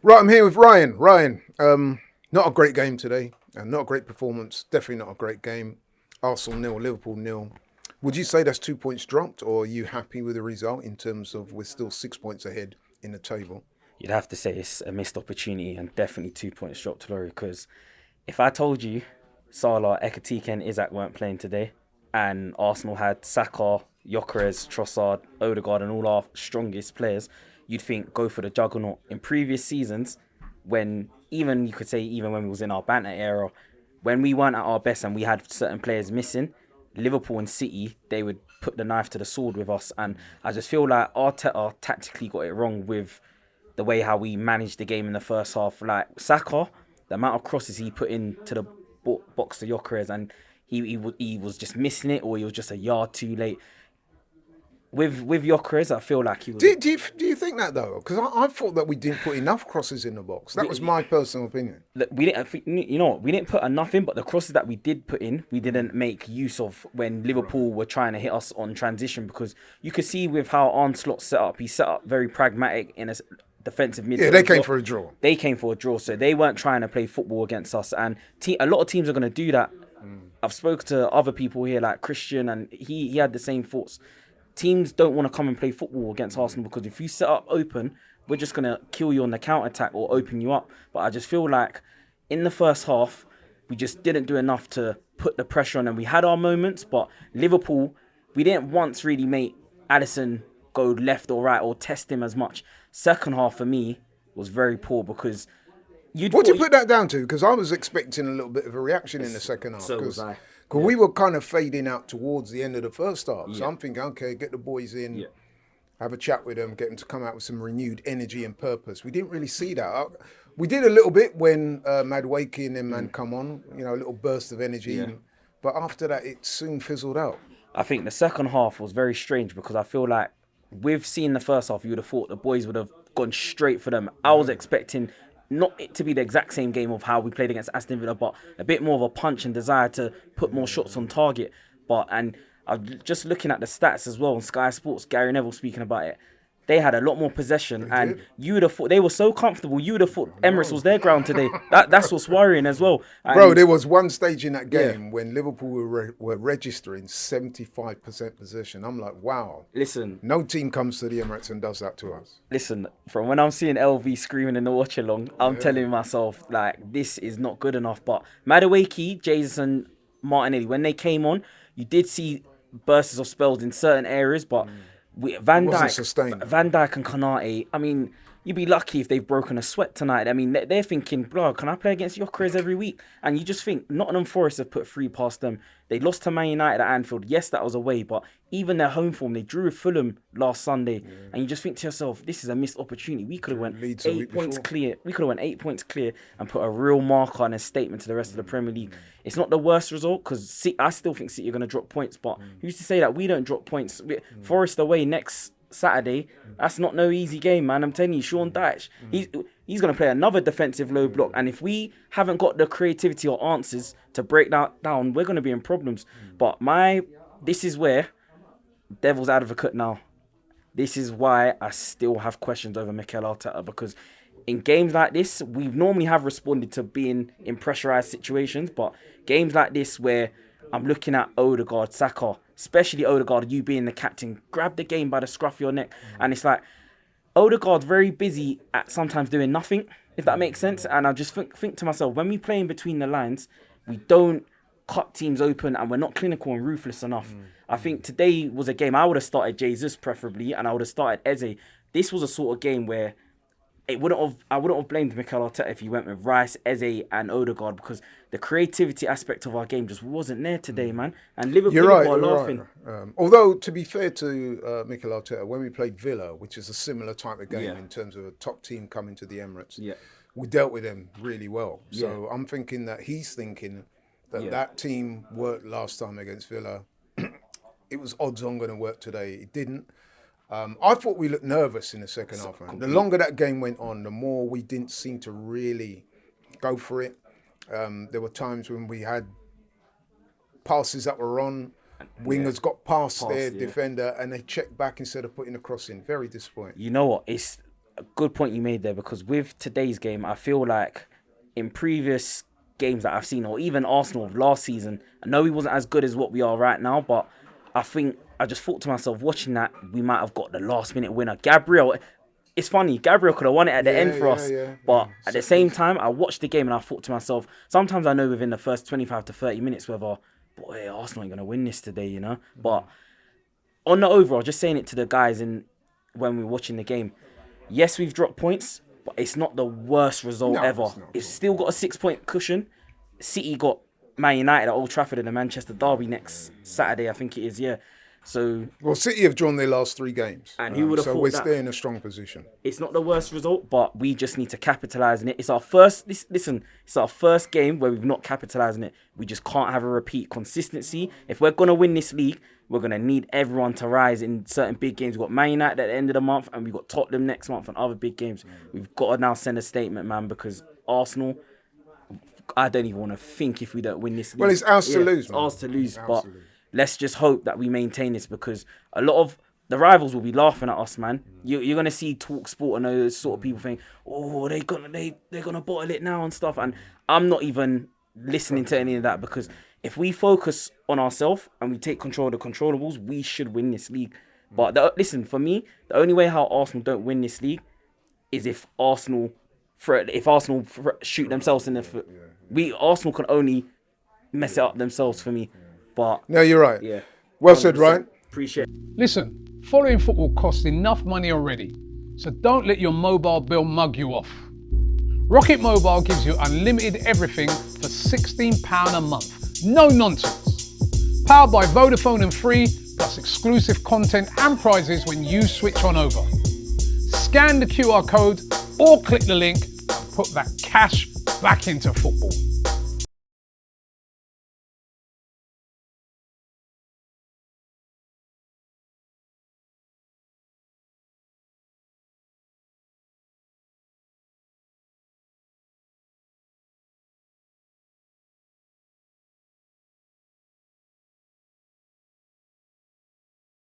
Right, I'm here with Ryan. Ryan, not a great game today, and not a great performance. Definitely not a great game. Arsenal nil, Liverpool nil. Would you say that's 2 points dropped, or are you happy with the result in terms of we're still 6 points ahead in the table? You'd have to say it's a missed opportunity and definitely 2 points dropped to Laurie because if I told you Salah, Ekatike and Isak weren't playing today and Arsenal had Saka, Gyökeres, Trossard, Odegaard and all our strongest players, you'd think go for the juggernaut. In previous seasons, when even you could say even when we was in our banter era, when we weren't at our best and we had certain players missing, Liverpool and City, they would put the knife to the sword with us. And I just feel like Arteta tactically got it wrong with the way how we managed the game in the first half. Like Saka, the amount of crosses he put into the box to Gyökeres and he was just missing it or he was just a yard too late. With Gyökeres, I feel like he was. Do you think that though? Because I thought that we didn't put enough crosses in the box. That was my personal opinion. We didn't, you know, we didn't put enough in, but the crosses that we did put in, we didn't make use of when Liverpool were trying to hit us on transition because you could see with how Arnslot set up, he set up very pragmatic in a defensive midfield. Yeah, they came for a draw. They came for a draw, so they weren't trying to play football against us. And a lot of teams are going to do that. I've spoken to other people here like Christian, and he had the same thoughts. Teams don't want to come and play football against Arsenal because if you set up open, we're just going to kill you on the counter-attack or open you up. But I just feel like in the first half, we just didn't do enough to put the pressure on. And we had our moments, but Liverpool, we didn't once really make Alisson go left or right or test him as much. Second half for me was very poor because What do you put that down to? Because I was expecting a little bit of a reaction in the second half. So was I. Because we were kind of fading out towards the end of the first half. So Yeah. I'm thinking, okay, get the boys in, have a chat with them, get them to come out with some renewed energy and purpose. We didn't really see that. We did a little bit when Madueke and them man come on, you know, a little burst of energy. Yeah. But after that, it soon fizzled out. I think the second half was very strange because I feel like with seeing the first half, you would have thought the boys would have gone straight for them. I was expecting not it to be the exact same game of how we played against Aston Villa, but a bit more of a punch and desire to put more shots on target. And I'm just looking at the stats as well on Sky Sports, Gary Neville speaking about it. They had a lot more possession, and you would have thought they were so comfortable. You would have thought Emirates was their ground today. That's what's worrying as well. And Bro, there was one stage in that game when Liverpool were registering 75% possession. I'm like, wow. Listen, No team comes to the Emirates and does that to us. listen, from when I'm seeing LV screaming in the watch along, I'm telling myself, like, this is not good enough. But Madueke, Jason, Martinelli, when they came on, you did see bursts of spells in certain areas, but Van wasn't sustained. Dijk and Konate, I mean, you'd be lucky if they've broken a sweat tonight. I mean, they're thinking, bro, can I play against Gyökeres every week? And you just think, Nottingham Forest have put three past them. They lost to Man United at Anfield. Yes, that was away, but even their home form, they drew with Fulham last Sunday. And you just think to yourself, this is a missed opportunity. We could have went Leeds a 8 week points before. clear. We could have went 8 points clear and put a real marker and a statement to the rest of the Premier League. It's not the worst result because I still think City are going to drop points, but who's to say that we don't drop points? Forest away next Saturday, that's not no easy game, man. I'm telling you, Sean Dyche, he's going to play another defensive low block, and if we haven't got the creativity or answers to break that down, we're going to be in problems. But this is where devil's advocate now. This is why I still have questions over Mikel Arteta, because in games like this, we normally have responded to being in pressurized situations, but games like this where I'm looking at Odegaard, Saka, especially Odegaard, you being the captain, grab the game by the scruff of your neck. And it's like, Odegaard's very busy at sometimes doing nothing, if that makes sense. And I just think to myself, when we play in between the lines, we don't cut teams open and we're not clinical and ruthless enough. I think today was a game I would have started Jesus preferably, and I would have started Eze. This was a sort of game where I wouldn't have blamed Mikel Arteta if he went with Rice, Eze and Odegaard, because the creativity aspect of our game just wasn't there today, man. And Liverpool You're right. are laughing. Although, to be fair to Mikel Arteta, when we played Villa, which is a similar type of game in terms of a top team coming to the Emirates, we dealt with them really well. So I'm thinking that he's thinking that that team worked last time against Villa. It was odds on going to work today. It didn't. I thought we looked nervous in the second half, man. The longer that game went on, the more we didn't seem to really go for it. There were times when we had passes that were on, wingers got past their defender and they checked back instead of putting the cross in. Very disappointing. You know what? a good point you made there, because with today's game, I feel like in previous games that I've seen, or even Arsenal of last season, I know he wasn't as good as what we are right now, but I think I just thought to myself, watching that, we might have got the last minute winner. Gabriel, it's funny, Gabriel could have won it at the end for us, but at the same time, I watched the game and I thought to myself, sometimes I know within the first 25 to 30 minutes whether, boy, Arsenal ain't going to win this today, you know? But on the overall, just saying it to the guys when we were watching the game, yes, we've dropped points, but it's not the worst result ever. It's still got a 6-point cushion. City got Man United at Old Trafford in the Manchester derby next Saturday, I think it is, yeah. So, well, City have drawn their last 3 games. And who would have thought so we're still in a strong position. It's not the worst result, but we just need to capitalise on it. It's our first, it's our first game where we've not capitalised on it. We just can't have a repeat consistency. If we're going to win this league, we're going to need everyone to rise in certain big games. We've got Man United at the end of the month, and we've got Tottenham next month and other big games. We've got to now send a statement, man, because Arsenal, I don't even want to think if we don't win this league. Well, it's ours to lose, man. Ours to lose, but let's just hope that we maintain this, because a lot of the rivals will be laughing at us, man. You're going to see Talk Sport and those sort of people think, oh, they're gonna bottle it now and stuff. And I'm not even listening to any of that, because if we focus on ourselves and we take control of the controllables, we should win this league. But listen, for me, the only way how Arsenal don't win this league is if Arsenal shoot themselves in the foot. Arsenal can only mess it up themselves for me. But no, you're right. Yeah. Well said, Ryan. Appreciate it. Listen, following football costs enough money already, so don't let your mobile bill mug you off. Rocket Mobile gives you unlimited everything for £16 a month. No nonsense. Powered by Vodafone and Free, plus exclusive content and prizes when you switch on over. Scan the QR code or click the link and put that cash back into football.